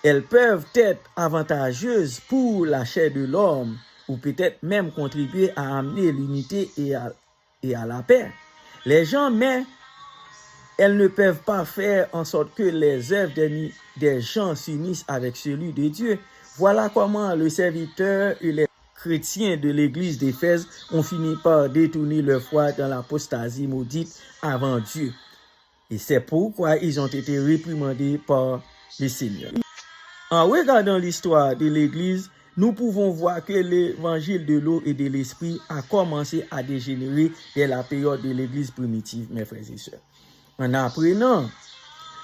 elles peuvent être avantageuses pour la chair de l'homme ou peut-être même contribuer à amener l'unité et à la paix. Les gens, mais elles ne peuvent pas faire en sorte que les œuvres des gens s'unissent avec celui de Dieu. Voilà comment le serviteur et les chrétiens de l'église d'Éphèse ont fini par détourner leur foi dans l'apostasie maudite avant Dieu. Et c'est pourquoi ils ont été réprimandés par le Seigneur. En regardant l'histoire de l'église, nous pouvons voir que l'évangile de l'eau et de l'esprit a commencé à dégénérer dès la période de l'église primitive, mes frères et sœurs. En apprenant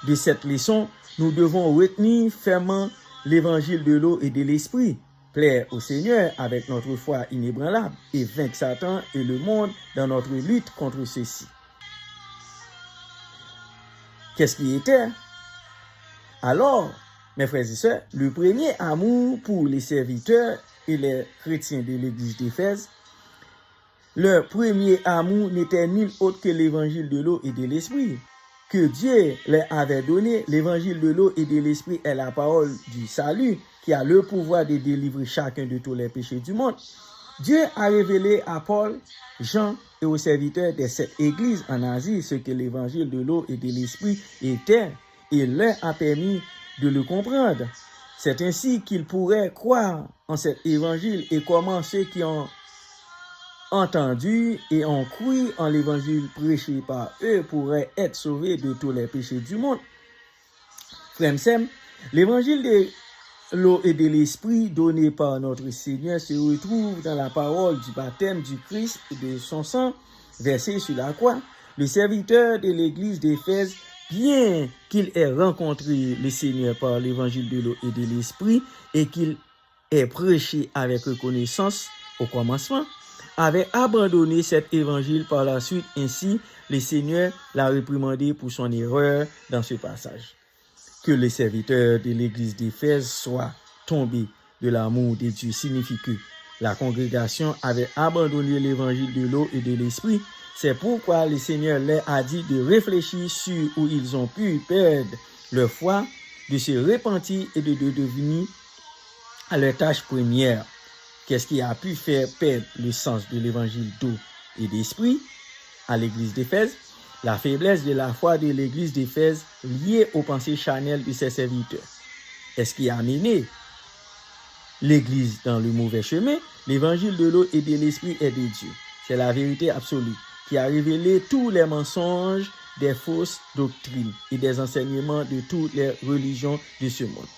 de cette leçon, nous devons retenir fermement l'évangile de l'eau et de l'esprit, plaire au Seigneur avec notre foi inébranlable et vaincre Satan et le monde dans notre lutte contre ceux-ci. Qu'est-ce qui était? Alors, mes frères et sœurs, le premier amour pour les serviteurs et les chrétiens de l'église d'Éphèse, leur premier amour n'était nul autre que l'évangile de l'eau et de l'esprit, que Dieu leur avait donné. L'évangile de l'eau et de l'esprit est la parole du salut qui a le pouvoir de délivrer chacun de tous les péchés du monde. Dieu a révélé à Paul, Jean et aux serviteurs de cette église en Asie ce que l'évangile de l'eau et de l'esprit était et leur a permis de le comprendre. C'est ainsi qu'ils pourraient croire en cet évangile et comment ceux qui ont entendu et ont cru en l'évangile prêché par eux pourraient être sauvés de tous les péchés du monde. Frères, l'évangile de l'eau et de l'esprit donné par notre Seigneur se retrouve dans la parole du baptême du Christ et de son sang versé sur la croix. Le serviteur de l'église d'Éphèse, bien qu'il ait rencontré le Seigneur par l'évangile de l'eau et de l'esprit et qu'il ait prêché avec reconnaissance au commencement, avait abandonné cet évangile par la suite. Ainsi, le Seigneur l'a réprimandé pour son erreur dans ce passage. Que les serviteurs de l'église d'Éphèse soient tombés de l'amour de Dieu signifie que la congrégation avait abandonné l'évangile de l'eau et de l'esprit. C'est pourquoi le Seigneur leur a dit de réfléchir sur où ils ont pu perdre leur foi, de se repentir et de devenir à leur tâche première. Qu'est-ce qui a pu faire perdre le sens de l'évangile d'eau et d'esprit à l'église d'Éphèse? La faiblesse de la foi de l'église d'Éphèse liée aux pensées charnelles de ses serviteurs. Est-ce qui a amené l'église dans le mauvais chemin? L'évangile de l'eau et de l'esprit est de Dieu. C'est la vérité absolue qui a révélé tous les mensonges des fausses doctrines et des enseignements de toutes les religions de ce monde.